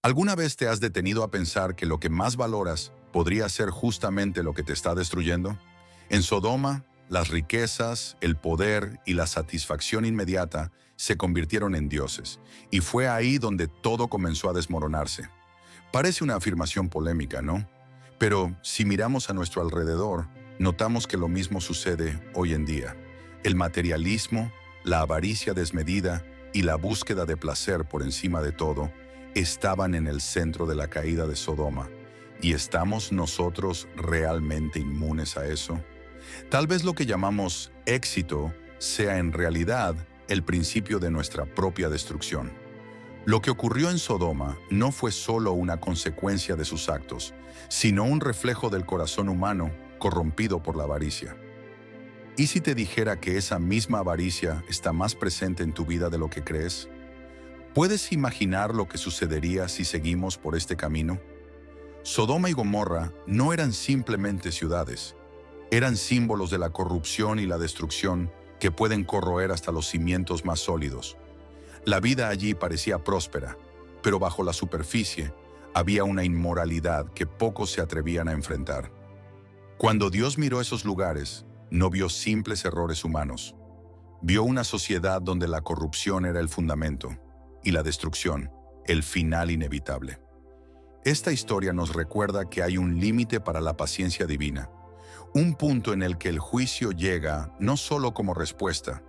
¿Alguna vez te has detenido a pensar que lo que más valoras podría ser justamente lo que te está destruyendo? En Sodoma, las riquezas, el poder y la satisfacción inmediata se convirtieron en dioses, y fue ahí donde todo comenzó a desmoronarse. Parece una afirmación polémica, ¿no? Pero si miramos a nuestro alrededor, notamos que lo mismo sucede hoy en día. El materialismo, la avaricia desmedida y la búsqueda de placer por encima de todo estaban en el centro de la caída de Sodoma. ¿Y estamos nosotros realmente inmunes a eso? Tal vez lo que llamamos éxito sea en realidad el principio de nuestra propia destrucción. Lo que ocurrió en Sodoma no fue solo una consecuencia de sus actos, sino un reflejo del corazón humano corrompido por la avaricia. ¿Y si te dijera que esa misma avaricia está más presente en tu vida de lo que crees? ¿Puedes imaginar lo que sucedería si seguimos por este camino? Sodoma y Gomorra no eran simplemente ciudades, eran símbolos de la corrupción y la destrucción que pueden corroer hasta los cimientos más sólidos. La vida allí parecía próspera, pero bajo la superficie había una inmoralidad que pocos se atrevían a enfrentar. Cuando Dios miró esos lugares, no vio simples errores humanos. Vio una sociedad donde la corrupción era el fundamento y la destrucción, el final inevitable. Esta historia nos recuerda que hay un límite para la paciencia divina, un punto en el que el juicio llega no solo como respuesta,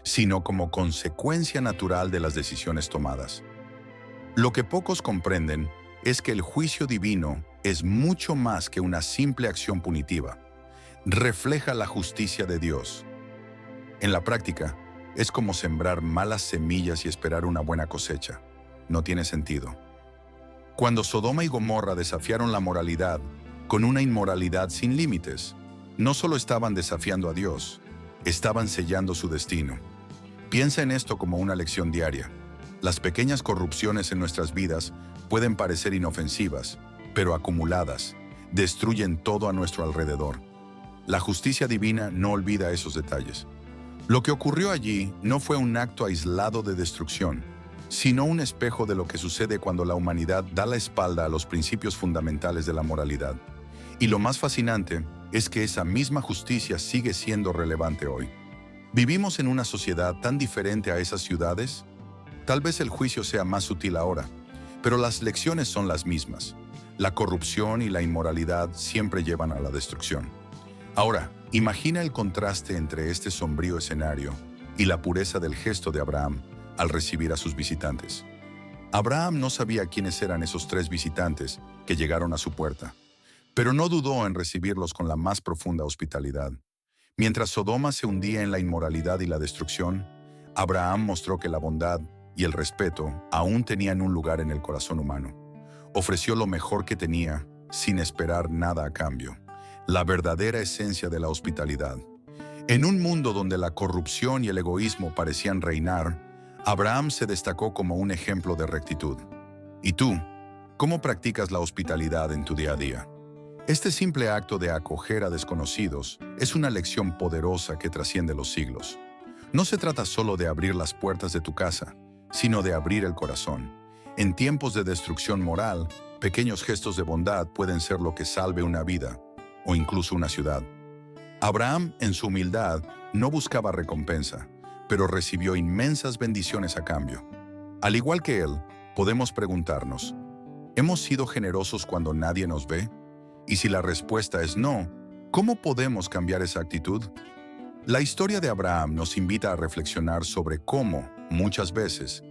sino como consecuencia natural de las decisiones tomadas. Lo que pocos comprenden es que el juicio divino es mucho más que una simple acción punitiva. Refleja la justicia de Dios. En la práctica, es como sembrar malas semillas y esperar una buena cosecha. No tiene sentido. Cuando Sodoma y Gomorra desafiaron la moralidad con una inmoralidad sin límites, no solo estaban desafiando a Dios, estaban sellando su destino. Piensa en esto como una lección diaria. Las pequeñas corrupciones en nuestras vidas pueden parecer inofensivas, pero acumuladas, destruyen todo a nuestro alrededor. La justicia divina no olvida esos detalles. Lo que ocurrió allí no fue un acto aislado de destrucción, sino un espejo de lo que sucede cuando la humanidad da la espalda a los principios fundamentales de la moralidad. Y lo más fascinante es que esa misma justicia sigue siendo relevante hoy. ¿Vivimos en una sociedad tan diferente a esas ciudades? Tal vez el juicio sea más sutil ahora, pero las lecciones son las mismas. La corrupción y la inmoralidad siempre llevan a la destrucción. Ahora, imagina el contraste entre este sombrío escenario y la pureza del gesto de Abraham al recibir a sus visitantes. Abraham no sabía quiénes eran esos 3 visitantes que llegaron a su puerta, pero no dudó en recibirlos con la más profunda hospitalidad. Mientras Sodoma se hundía en la inmoralidad y la destrucción, Abraham mostró que la bondad y el respeto aún tenían un lugar en el corazón humano. Ofreció lo mejor que tenía, sin esperar nada a cambio. La verdadera esencia de la hospitalidad. En un mundo donde la corrupción y el egoísmo parecían reinar, Abraham se destacó como un ejemplo de rectitud. ¿Y tú? ¿Cómo practicas la hospitalidad en tu día a día? Este simple acto de acoger a desconocidos es una lección poderosa que trasciende los siglos. No se trata solo de abrir las puertas de tu casa, sino de abrir el corazón. En tiempos de destrucción moral, pequeños gestos de bondad pueden ser lo que salve una vida o incluso una ciudad. Abraham, en su humildad, no buscaba recompensa, pero recibió inmensas bendiciones a cambio. Al igual que él, podemos preguntarnos, ¿hemos sido generosos cuando nadie nos ve? Y si la respuesta es no, ¿cómo podemos cambiar esa actitud? La historia de Abraham nos invita a reflexionar sobre cómo, muchas veces,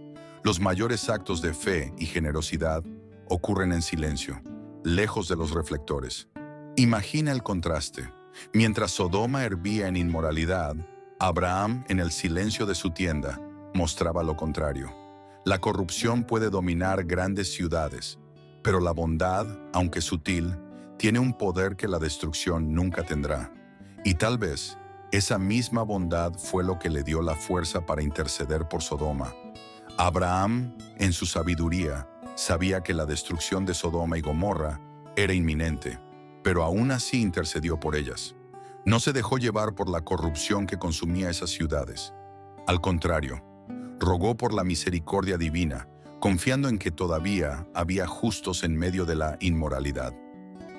los mayores actos de fe y generosidad ocurren en silencio, lejos de los reflectores. Imagina el contraste. Mientras Sodoma hervía en inmoralidad, Abraham, en el silencio de su tienda, mostraba lo contrario. La corrupción puede dominar grandes ciudades, pero la bondad, aunque sutil, tiene un poder que la destrucción nunca tendrá. Y tal vez, esa misma bondad fue lo que le dio la fuerza para interceder por Sodoma. Abraham, en su sabiduría, sabía que la destrucción de Sodoma y Gomorra era inminente, pero aún así intercedió por ellas. No se dejó llevar por la corrupción que consumía esas ciudades. Al contrario, rogó por la misericordia divina, confiando en que todavía había justos en medio de la inmoralidad.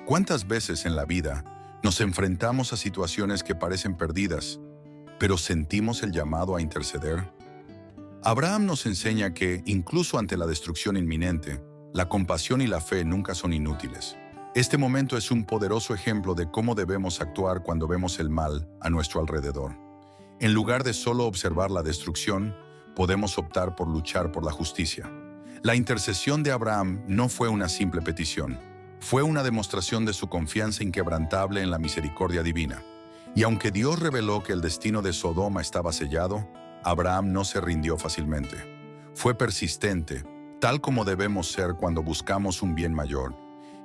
¿Cuántas veces en la vida nos enfrentamos a situaciones que parecen perdidas, pero sentimos el llamado a interceder? Abraham nos enseña que, incluso ante la destrucción inminente, la compasión y la fe nunca son inútiles. Este momento es un poderoso ejemplo de cómo debemos actuar cuando vemos el mal a nuestro alrededor. En lugar de solo observar la destrucción, podemos optar por luchar por la justicia. La intercesión de Abraham no fue una simple petición, fue una demostración de su confianza inquebrantable en la misericordia divina. Y aunque Dios reveló que el destino de Sodoma estaba sellado, Abraham no se rindió fácilmente. Fue persistente, tal como debemos ser cuando buscamos un bien mayor,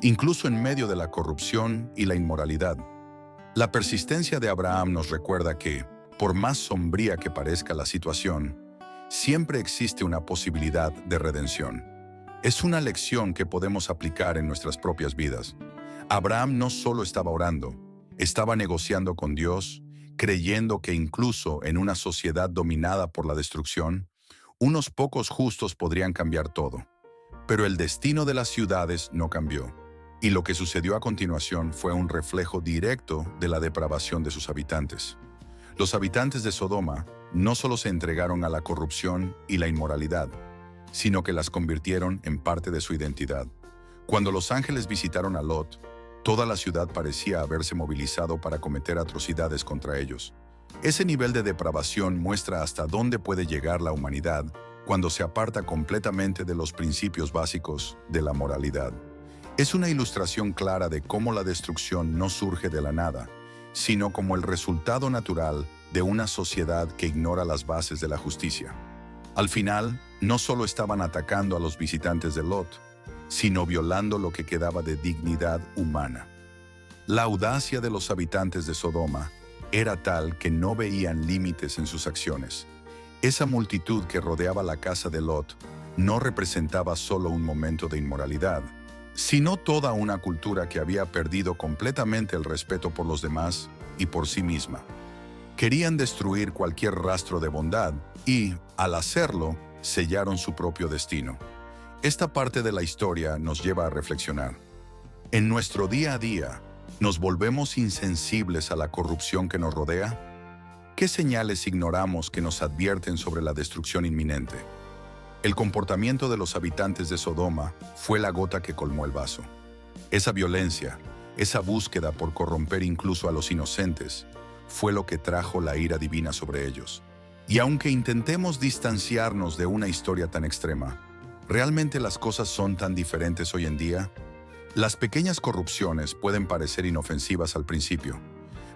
incluso en medio de la corrupción y la inmoralidad. La persistencia de Abraham nos recuerda que, por más sombría que parezca la situación, siempre existe una posibilidad de redención. Es una lección que podemos aplicar en nuestras propias vidas. Abraham no solo estaba orando, estaba negociando con Dios, creyendo que incluso en una sociedad dominada por la destrucción, unos pocos justos podrían cambiar todo. Pero el destino de las ciudades no cambió, y lo que sucedió a continuación fue un reflejo directo de la depravación de sus habitantes. Los habitantes de Sodoma no solo se entregaron a la corrupción y la inmoralidad, sino que las convirtieron en parte de su identidad. Cuando los ángeles visitaron a Lot, toda la ciudad parecía haberse movilizado para cometer atrocidades contra ellos. Ese nivel de depravación muestra hasta dónde puede llegar la humanidad cuando se aparta completamente de los principios básicos de la moralidad. Es una ilustración clara de cómo la destrucción no surge de la nada, sino como el resultado natural de una sociedad que ignora las bases de la justicia. Al final, no solo estaban atacando a los visitantes de Lot, sino violando lo que quedaba de dignidad humana. La audacia de los habitantes de Sodoma era tal que no veían límites en sus acciones. Esa multitud que rodeaba la casa de Lot no representaba solo un momento de inmoralidad, sino toda una cultura que había perdido completamente el respeto por los demás y por sí misma. Querían destruir cualquier rastro de bondad y, al hacerlo, sellaron su propio destino. Esta parte de la historia nos lleva a reflexionar. En nuestro día a día, ¿nos volvemos insensibles a la corrupción que nos rodea? ¿Qué señales ignoramos que nos advierten sobre la destrucción inminente? El comportamiento de los habitantes de Sodoma fue la gota que colmó el vaso. Esa violencia, esa búsqueda por corromper incluso a los inocentes, fue lo que trajo la ira divina sobre ellos. Y aunque intentemos distanciarnos de una historia tan extrema, ¿realmente las cosas son tan diferentes hoy en día? Las pequeñas corrupciones pueden parecer inofensivas al principio,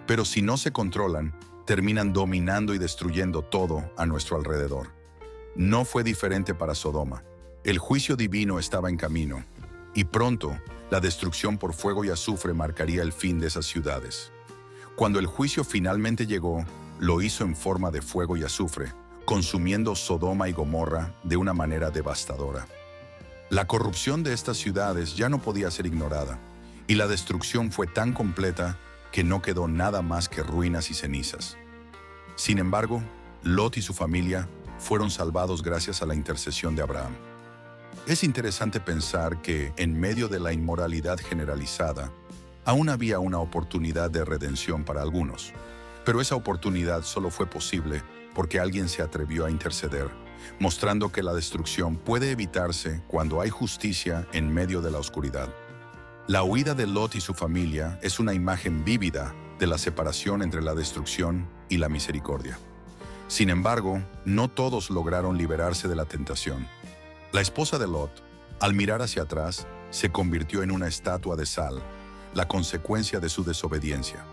pero si no se controlan, terminan dominando y destruyendo todo a nuestro alrededor. No fue diferente para Sodoma. El juicio divino estaba en camino, y pronto la destrucción por fuego y azufre marcaría el fin de esas ciudades. Cuando el juicio finalmente llegó, lo hizo en forma de fuego y azufre, consumiendo Sodoma y Gomorra de una manera devastadora. La corrupción de estas ciudades ya no podía ser ignorada, y la destrucción fue tan completa que no quedó nada más que ruinas y cenizas. Sin embargo, Lot y su familia fueron salvados gracias a la intercesión de Abraham. Es interesante pensar que, en medio de la inmoralidad generalizada, aún había una oportunidad de redención para algunos. Pero esa oportunidad solo fue posible porque alguien se atrevió a interceder, mostrando que la destrucción puede evitarse cuando hay justicia en medio de la oscuridad. La huida de Lot y su familia es una imagen vívida de la separación entre la destrucción y la misericordia. Sin embargo, no todos lograron liberarse de la tentación. La esposa de Lot, al mirar hacia atrás, se convirtió en una estatua de sal, la consecuencia de su desobediencia.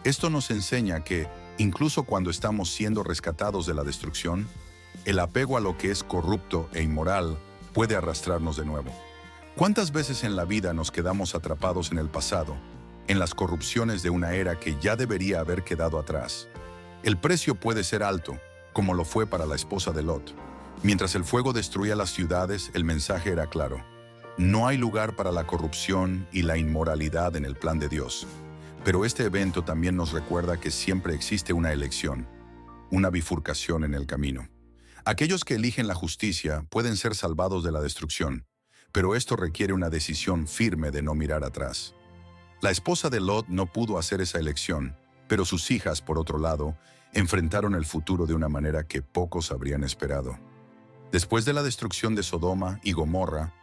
Esto nos enseña que, incluso cuando estamos siendo rescatados de la destrucción, el apego a lo que es corrupto e inmoral puede arrastrarnos de nuevo. ¿Cuántas veces en la vida nos quedamos atrapados en el pasado, en las corrupciones de una era que ya debería haber quedado atrás? El precio puede ser alto, como lo fue para la esposa de Lot. Mientras el fuego destruía las ciudades, el mensaje era claro. No hay lugar para la corrupción y la inmoralidad en el plan de Dios. Pero este evento también nos recuerda que siempre existe una elección, una bifurcación en el camino. Aquellos que eligen la justicia pueden ser salvados de la destrucción, pero esto requiere una decisión firme de no mirar atrás. La esposa de Lot no pudo hacer esa elección, pero sus hijas, por otro lado, enfrentaron el futuro de una manera que pocos habrían esperado. Después de la destrucción de Sodoma y Gomorra,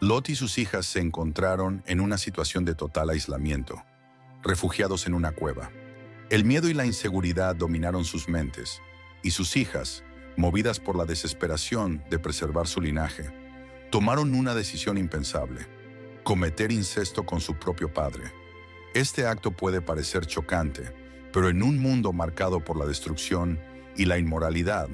Lot y sus hijas se encontraron en una situación de total aislamiento, refugiados en una cueva. El miedo y la inseguridad dominaron sus mentes, y sus hijas, movidas por la desesperación de preservar su linaje, tomaron una decisión impensable: cometer incesto con su propio padre. Este acto puede parecer chocante, pero en un mundo marcado por la destrucción y la inmoralidad,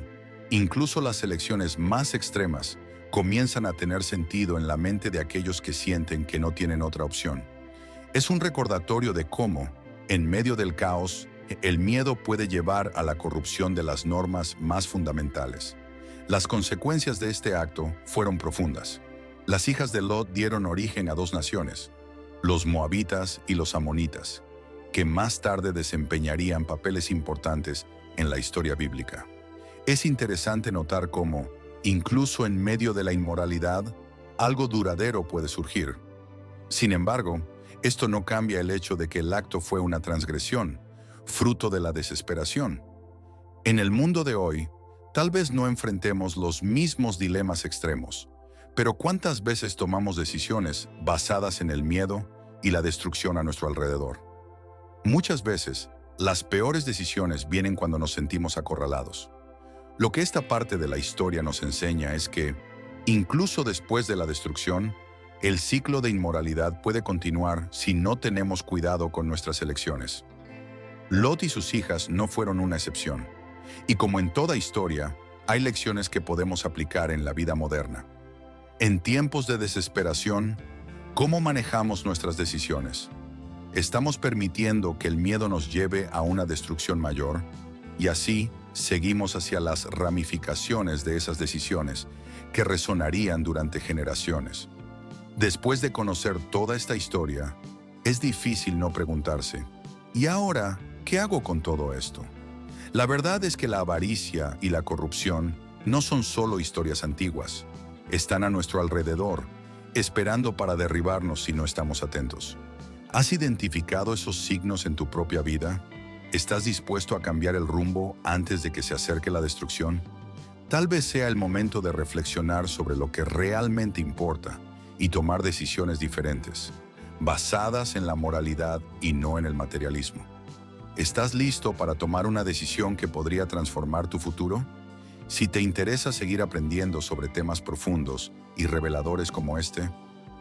incluso las elecciones más extremas comienzan a tener sentido en la mente de aquellos que sienten que no tienen otra opción. Es un recordatorio de cómo, en medio del caos, el miedo puede llevar a la corrupción de las normas más fundamentales. Las consecuencias de este acto fueron profundas. Las hijas de Lot dieron origen a dos naciones, los moabitas y los amonitas, que más tarde desempeñarían papeles importantes en la historia bíblica. Es interesante notar cómo, incluso en medio de la inmoralidad, algo duradero puede surgir. Sin embargo, esto no cambia el hecho de que el acto fue una transgresión, fruto de la desesperación. En el mundo de hoy, tal vez no enfrentemos los mismos dilemas extremos, pero ¿cuántas veces tomamos decisiones basadas en el miedo y la destrucción a nuestro alrededor? Muchas veces, las peores decisiones vienen cuando nos sentimos acorralados. Lo que esta parte de la historia nos enseña es que, incluso después de la destrucción, el ciclo de inmoralidad puede continuar si no tenemos cuidado con nuestras elecciones. Lot y sus hijas no fueron una excepción, y como en toda historia, hay lecciones que podemos aplicar en la vida moderna. En tiempos de desesperación, ¿cómo manejamos nuestras decisiones? ¿Estamos permitiendo que el miedo nos lleve a una destrucción mayor? Y así seguimos hacia las ramificaciones de esas decisiones que resonarían durante generaciones. Después de conocer toda esta historia, es difícil no preguntarse: ¿y ahora qué hago con todo esto? La verdad es que la avaricia y la corrupción no son solo historias antiguas. Están a nuestro alrededor, esperando para derribarnos si no estamos atentos. ¿Has identificado esos signos en tu propia vida? ¿Estás dispuesto a cambiar el rumbo antes de que se acerque la destrucción? Tal vez sea el momento de reflexionar sobre lo que realmente importa y tomar decisiones diferentes, basadas en la moralidad y no en el materialismo. ¿Estás listo para tomar una decisión que podría transformar tu futuro? Si te interesa seguir aprendiendo sobre temas profundos y reveladores como este,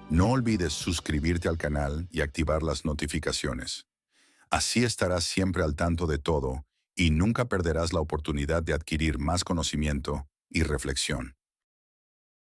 no olvides suscribirte al canal y activar las notificaciones. Así estarás siempre al tanto de todo y nunca perderás la oportunidad de adquirir más conocimiento y reflexión.